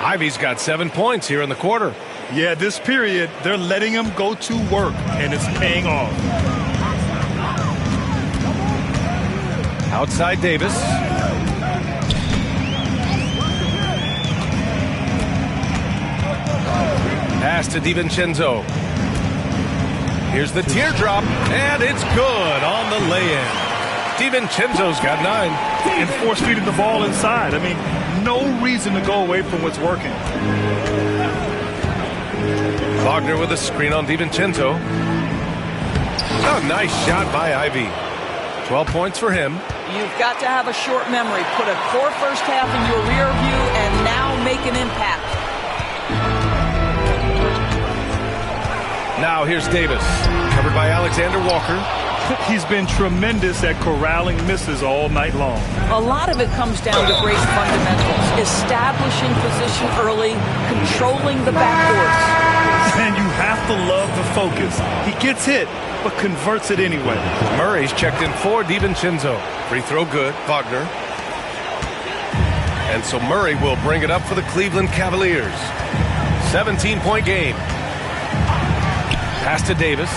Ivy's got 7 points here in the quarter. Yeah, this period, they're letting him go to work, and it's paying off. Outside Davis. Pass to DiVincenzo. Here's the teardrop, and it's good on the lay-in. DiVincenzo's got 9. And force-feeding the ball inside. I mean, no reason to go away from what's working. Wagner with a screen on DiVincenzo. Oh, nice shot by Ivy. 12 points for him. You've got to have a short memory. Put a poor first half in your rear view and now make an impact. Now here's Davis. Covered by Alexander Walker. He's been tremendous at corralling misses all night long. A lot of it comes down to great fundamentals. Establishing position early, controlling the backboards. And you have to love the focus. He gets hit, but converts it anyway. Murray's checked in for DiVincenzo. Free throw good, Wagner. And so Murray will bring it up for the Cleveland Cavaliers. 17-point game. Pass to Davis.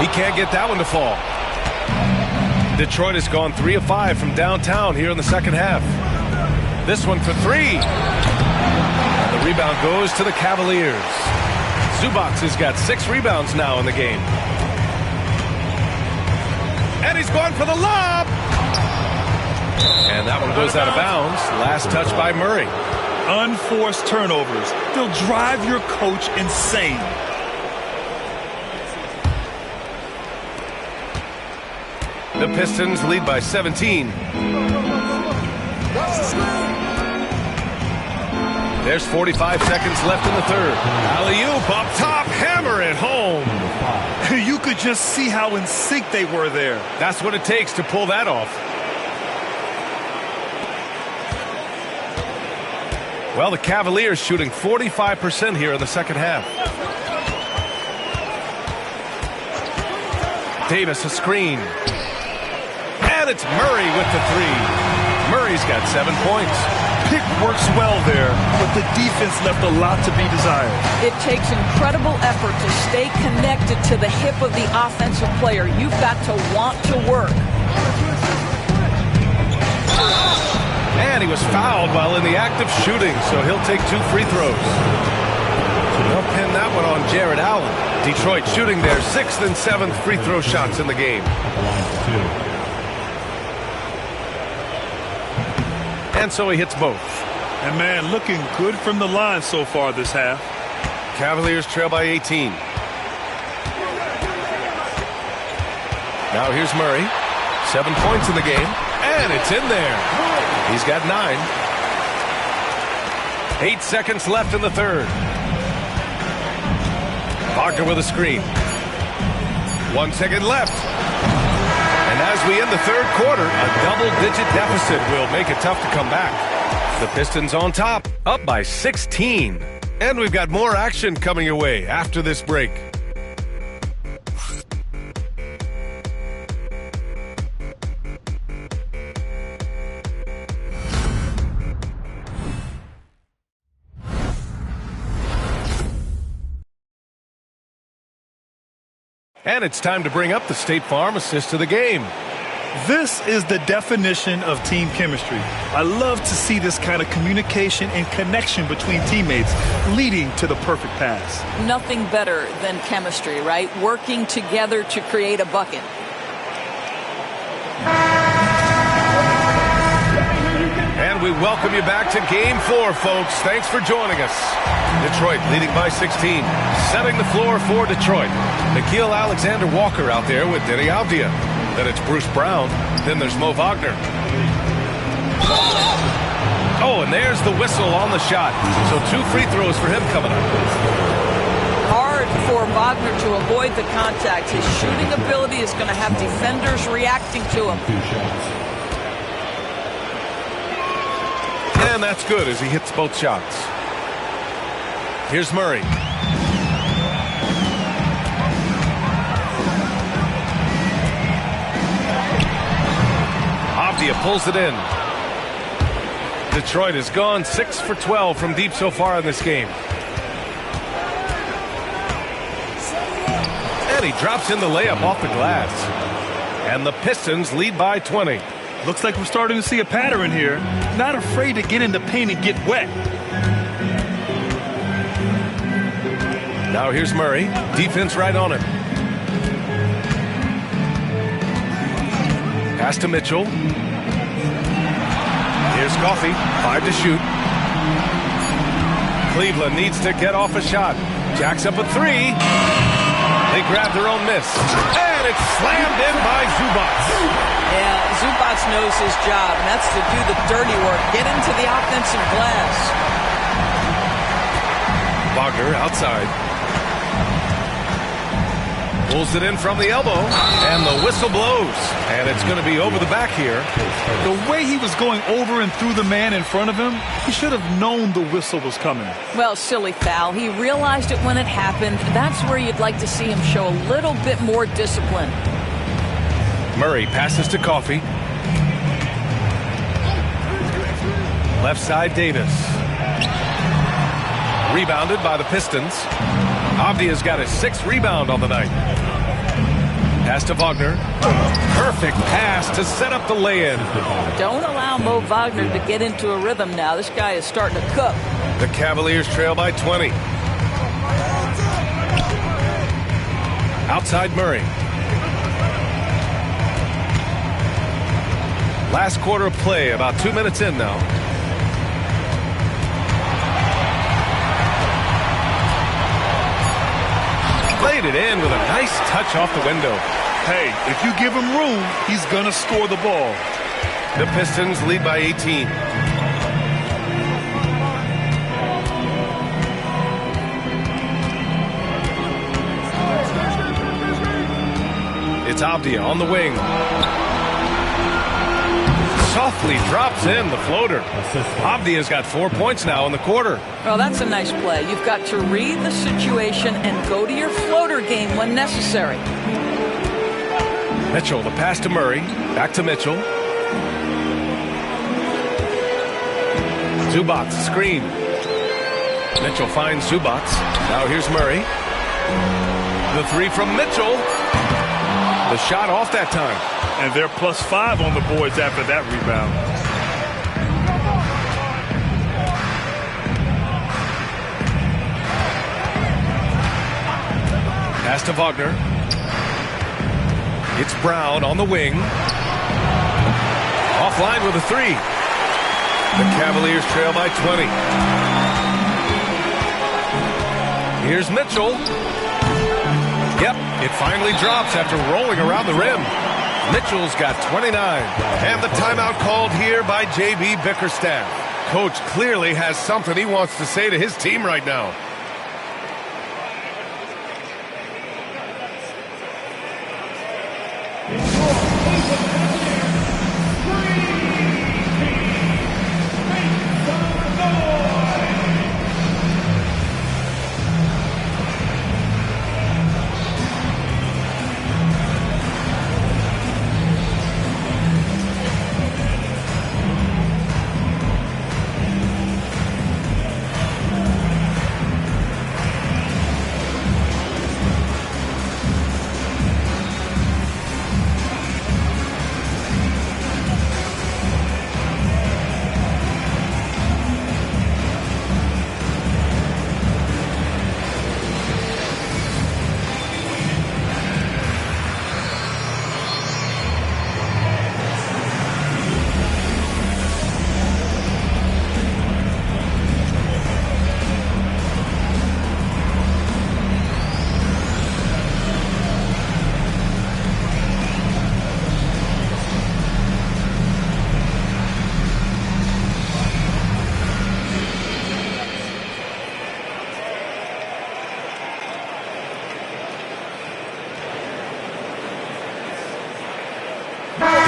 He can't get that one to fall. Detroit has gone 3 of 5 from downtown here in the second half. This one for 3. And the rebound goes to the Cavaliers. Zubats has got 6 rebounds now in the game. And he's going for the lob. And that one goes out of bounds. Last touch by Murray. Unforced turnovers. They'll drive your coach insane. The Pistons lead by 17. There's 45 seconds left in the third. Alley-oop up top, hammer it home. You could just see how in sync they were there. That's what it takes to pull that off. Well, the Cavaliers shooting 45% here in the second half. Davis a screen. And it's Murray with the 3. Murray's got 7 points. Pick works well there, but the defense left a lot to be desired. It takes incredible effort to stay connected to the hip of the offensive player. You've got to want to work. And he was fouled while in the act of shooting, so he'll take 2 free throws. They'll pin that one on Jared Allen. Detroit shooting their 6th and 7th free throw shots in the game. And so he hits both. And man, looking good from the line so far this half. Cavaliers trail by 18. Now here's Murray. 7 points in the game. And it's in there. He's got 9. 8 seconds left in the third. Wagner with a screen. 1 second left. And as we end the third quarter, a double-digit deficit will make it tough to come back. The Pistons on top, up by 16. And we've got more action coming your way after this break. And it's time to bring up the State Farm assist to the game. This is the definition of team chemistry. I love to see this kind of communication and connection between teammates leading to the perfect pass. Nothing better than chemistry, right? Working together to create a bucket. And we welcome you back to Game 4, folks. Thanks for joining us. Detroit leading by 16. Setting the floor for Detroit. Nickeil Alexander-Walker out there with Denny Avdia. Then it's Bruce Brown. Then there's Mo Wagner. Oh, and there's the whistle on the shot. So 2 free throws for him coming up. Hard for Wagner to avoid the contact. His shooting ability is going to have defenders reacting to him. And that's good as he hits both shots. Here's Murray. Avdia pulls it in. Detroit has gone 6 for 12 from deep so far in this game. And he drops in the layup off the glass. And the Pistons lead by 20. Looks like we're starting to see a pattern here. Not afraid to get in the paint and get wet. Now here's Murray. Defense right on him. Pass to Mitchell. Here's Coffey. 5 to shoot. Cleveland needs to get off a shot. Jacks up a 3. They grab their own miss. And it's slammed in by Zubac. Yeah, Zubac knows his job, and that's to do the dirty work. Get into the offensive glass. Wagner outside. Pulls it in from the elbow, and the whistle blows. And it's going to be over the back here. The way he was going over and through the man in front of him, he should have known the whistle was coming. Well, silly foul. He realized it when it happened. That's where you'd like to see him show a little bit more discipline. Murray passes to Coffey. Left side Davis. Rebounded by the Pistons. Avdia's got his 6th rebound on the night. Pass to Wagner. Perfect pass to set up the lay-in. Don't allow Mo Wagner to get into a rhythm now. This guy is starting to cook. The Cavaliers trail by 20. Outside Murray. Last quarter of play, about 2 minutes in now. Played it in with a nice touch off the window. Hey, if you give him room, he's going to score the ball. The Pistons lead by 18. It's Avdia on the wing. Softly drops in the floater. Avdia's got 4 points now in the quarter. Well, that's a nice play. You've got to read the situation and go to your floater game when necessary. Mitchell, the pass to Murray. Back to Mitchell. Zubac, screen. Mitchell finds Zubac. Now here's Murray. The 3 from Mitchell. The shot off that time. And they're +5 on the boards after that rebound. Pass to Wagner. It's Brown on the wing. Offline with a 3. The Cavaliers trail by 20. Here's Mitchell. Yep, it finally drops after rolling around the rim. Mitchell's got 29. And the timeout called here by J.B. Bickerstaff. Coach clearly has something he wants to say to his team right now.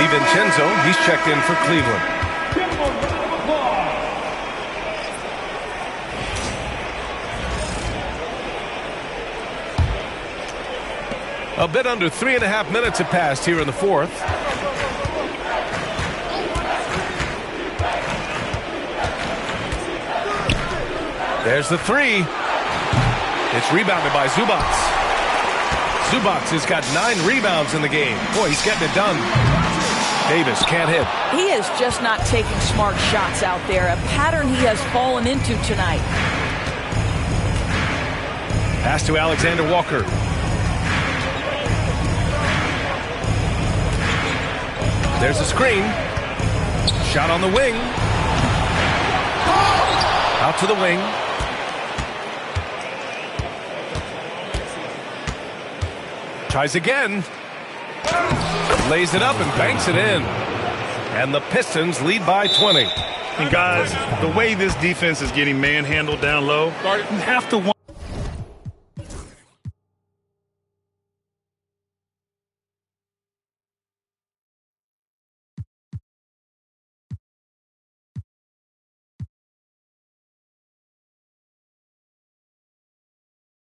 DiVincenzo, he's checked in for Cleveland. Give him a round of applause. A bit under 3.5 minutes have passed here in the fourth. There's the three. It's rebounded by Zubac. Zubac has got 9 rebounds in the game. Boy, he's getting it done. Davis can't hit. He is just not taking smart shots out there, a pattern he has fallen into tonight. Pass to Alexander Walker. There's a screen. Shot on the wing. Out to the wing. Tries again. Lays it up and banks it in. And the Pistons lead by 20. And guys, the way this defense is getting manhandled down low, you have to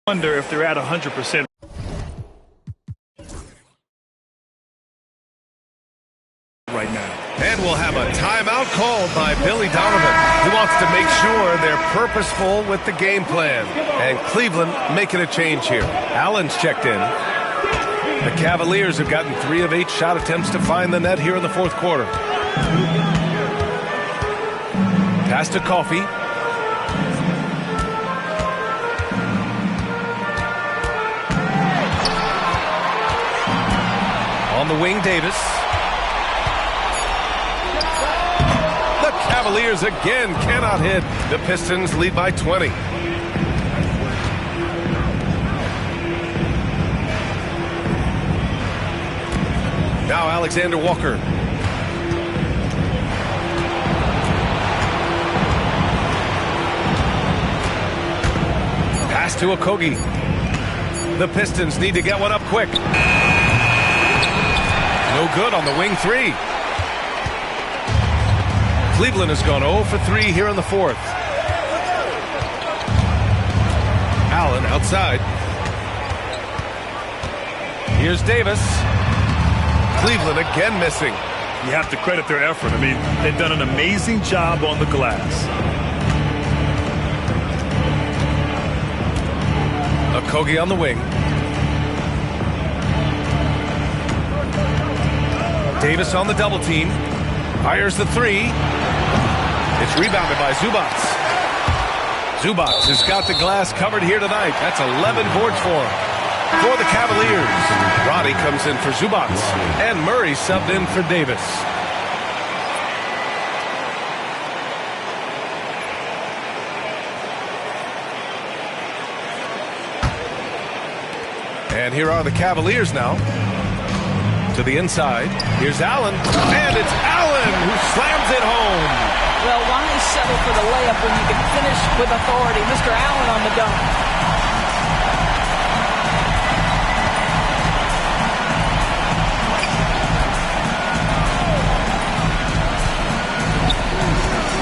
wonder if they're at 100%. Right now. And we'll have a timeout called by Billy Donovan. He wants to make sure they're purposeful with the game plan. And Cleveland making a change here. Allen's checked in. The Cavaliers have gotten 3 of 8 shot attempts to find the net here in the fourth quarter. Pass to Coffey. On the wing, Davis. The Cavaliers again cannot hit. The Pistons lead by 20. Now Alexander Walker. Pass to Okogie. The Pistons need to get one up quick. No good on the wing 3. Cleveland has gone 0 for 3 here in the fourth. Allen outside. Here's Davis. Cleveland again missing. You have to credit their effort. I mean, they've done an amazing job on the glass. Okogie on the wing. Davis on the double team. Fires the 3. It's rebounded by Zubac. Zubac has got the glass covered here tonight. That's 11 boards for him. For the Cavaliers, Roddy comes in for Zubac. And Murray subbed in for Davis. And here are the Cavaliers now. To the inside. Here's Allen. And it's Allen who slams it home. Well, why settle for the layup when you can finish with authority? Mr. Allen on the dunk.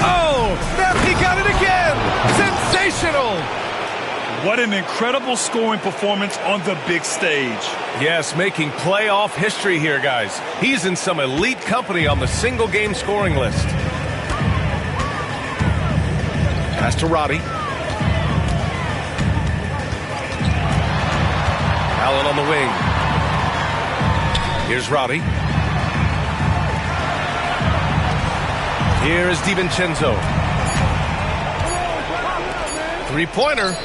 Oh, he got it again. Sensational. What an incredible scoring performance on the big stage. Yes, making playoff history here, guys. He's in some elite company on the single-game scoring list. Pass to Roddy. Allen on the wing. Here's Roddy. Here is DiVincenzo. Three-pointer.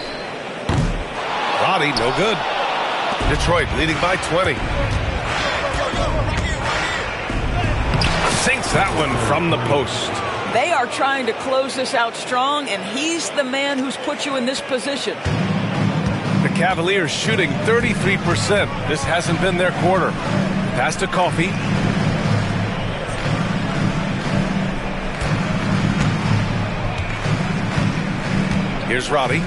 Roddy, no good. Detroit leading by 20. Sinks that one from the post. They are trying to close this out strong, and he's the man who's put you in this position. The Cavaliers shooting 33%. This hasn't been their quarter. Pass to Coffey. Here's Roddy.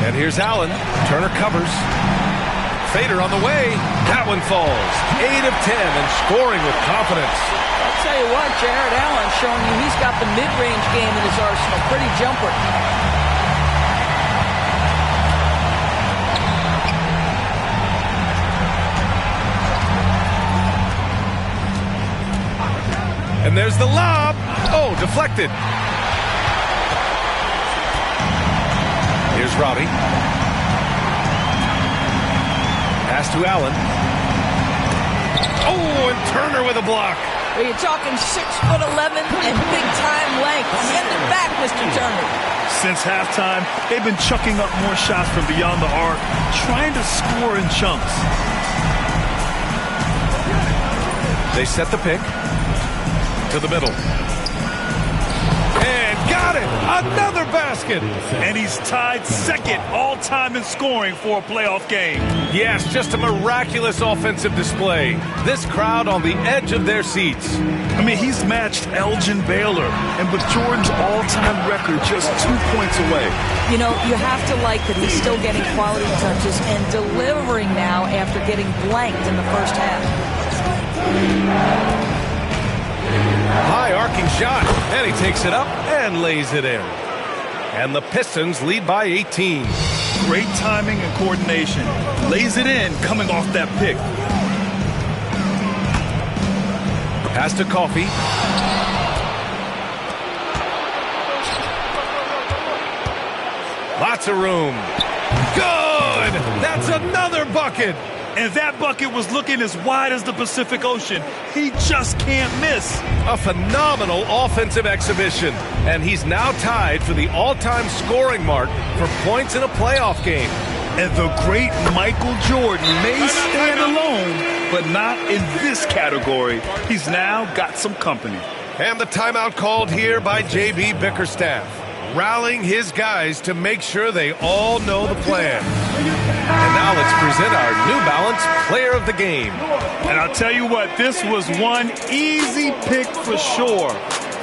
And here's Allen. Turner covers. fader on the way. That one falls. 8 of 10 and scoring with confidence. I'll tell you what, Jared Allen showing you he's got the mid-range game in his arsenal. Pretty jumper. And there's the lob. Oh, deflected. Here's Robbie. Pass to Allen. Oh, and Turner with a block. Well, you're talking 6'11" and big-time length. Send it back, Mr. Turner. Since halftime, they've been chucking up more shots from beyond the arc, trying to score in chunks. They set the pick to the middle. And got it! Another basket! And he's tied second all-time in scoring for a playoff game. Yes, just a miraculous offensive display. This crowd on the edge of their seats. I mean, he's matched Elgin Baylor, and with Jordan's all-time record just 2 points away. You know, you have to like that he's still getting quality touches and delivering now after getting blanked in the first half. High arcing shot, and he takes it up and lays it in. And the Pistons lead by 18. Great timing and coordination. Lays it in coming off that pick. Pass to Coffey. Lots of room. Good! That's another bucket! And that bucket was looking as wide as the Pacific Ocean. He just can't miss. A phenomenal offensive exhibition. And he's now tied for the all-time scoring mark for points in a playoff game. And the great Michael Jordan may stand alone, but not in this category. He's now got some company. And the timeout called here by J.B. Bickerstaff, rallying his guys to make sure they all know the plan. And now let's present our New Balance Player of the Game. And I'll tell you what, this was one easy pick for sure.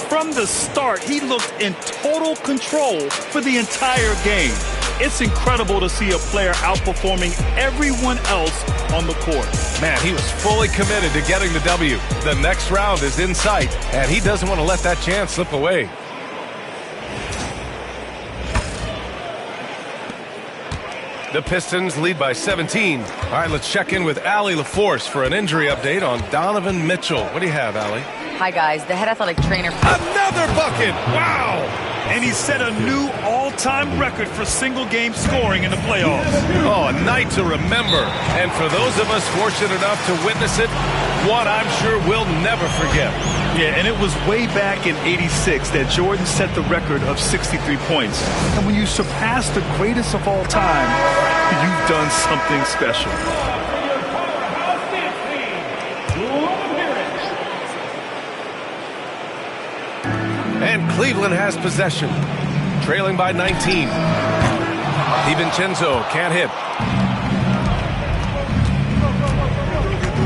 From the start, he looked in total control for the entire game. It's incredible to see a player outperforming everyone else on the court. Man, he was fully committed to getting the W. The next round is in sight, and he doesn't want to let that chance slip away. The Pistons lead by 17. All right, let's check in with Allie LaForce for an injury update on Donovan Mitchell. What do you have, Allie? Hi, guys. The head athletic trainer. Another bucket! Wow! And he set a new all-time record for single-game scoring in the playoffs. Oh, a night to remember. And for those of us fortunate enough to witness it, one I'm sure we'll never forget. Yeah, and it was way back in '86 that Jordan set the record of 63 points. And when you surpass the greatest of all time, you've done something special. And Cleveland has possession, trailing by 19. DiVincenzo can't hit.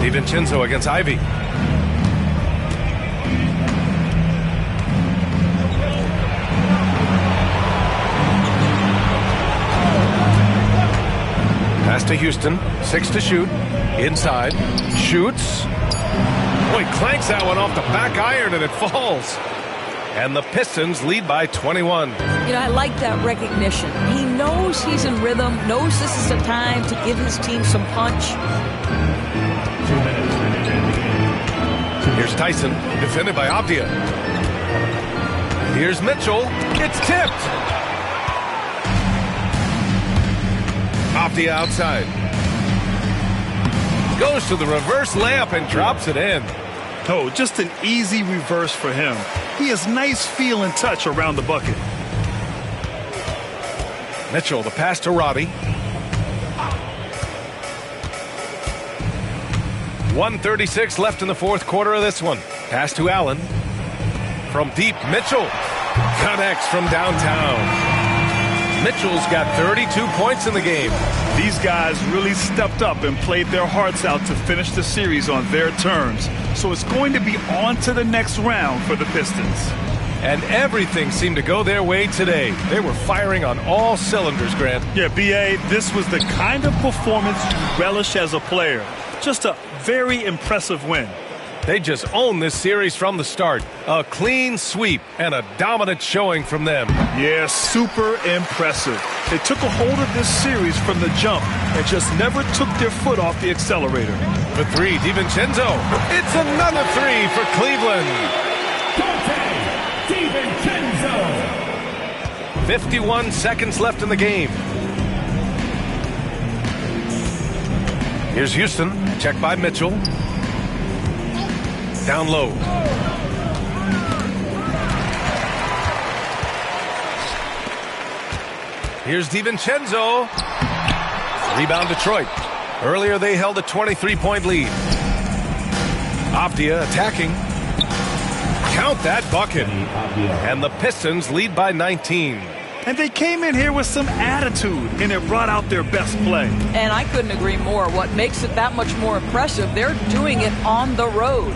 DiVincenzo against Ivy. Pass to Houston, 6 to shoot. Inside, shoots. Boy, clanks that one off the back iron and it falls. And the Pistons lead by 21. You know, I like that recognition. He knows he's in rhythm, knows this is the time to give his team some punch. Here's Tyson, defended by Avdia. Here's Mitchell. It's tipped. Avdia outside. Goes to the reverse layup and drops it in. Oh, just an easy reverse for him. He has nice feel and touch around the bucket. Mitchell, the pass to Robbie. 1:36 left in the fourth quarter of this one. Pass to Allen. From deep, Mitchell connects from downtown. Mitchell's got 32 points in the game. These guys really stepped up and played their hearts out to finish the series on their terms. So it's going to be on to the next round for the Pistons. And everything seemed to go their way today. They were firing on all cylinders, Grant. Yeah, B.A., this was the kind of performance you relish as a player. Just a very impressive win. They just owned this series from the start. A clean sweep and a dominant showing from them. Yeah, super impressive. They took a hold of this series from the jump and just never took their foot off the accelerator. For three, DiVincenzo. It's another three for Cleveland. 51 seconds left in the game. Here's Houston. Checked by Mitchell. Down low. Here's DiVincenzo. Rebound Detroit. Earlier they held a 23-point lead. Avdia attacking. Count that bucket. And the Pistons lead by 19. And they came in here with some attitude, and it brought out their best play. And I couldn't agree more. What makes it that much more impressive, they're doing it on the road.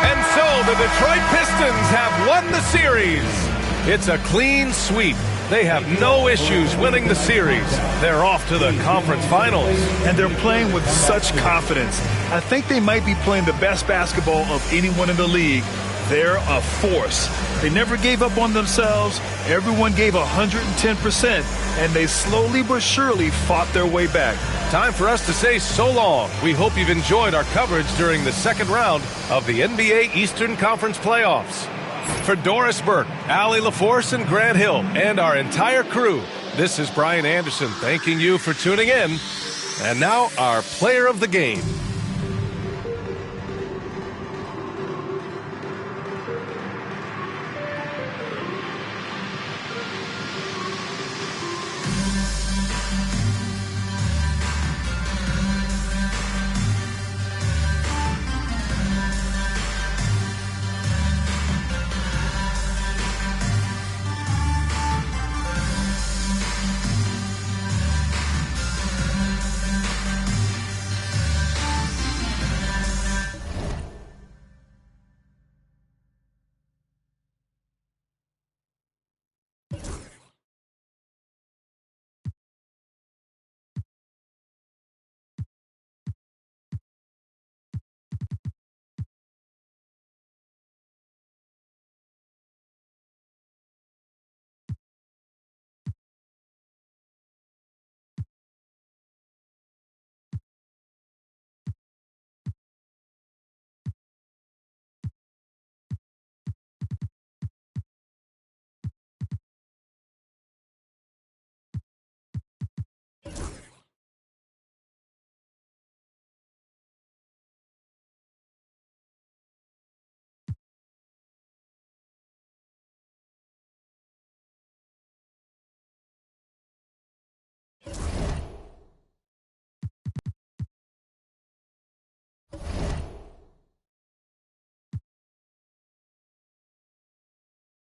And so the Detroit Pistons have won the series. It's a clean sweep. They have no issues winning the series. They're off to the conference finals. And they're playing with such confidence. I think they might be playing the best basketball of anyone in the league. They're a force. They never gave up on themselves. Everyone gave 110%, and they slowly but surely fought their way back. Time for us to say so long. We hope you've enjoyed our coverage during the second round of the NBA Eastern Conference playoffs. For Doris Burke, Allie LaForce, and Grant Hill, and our entire crew, this is Brian Anderson thanking you for tuning in. And now our player of the game.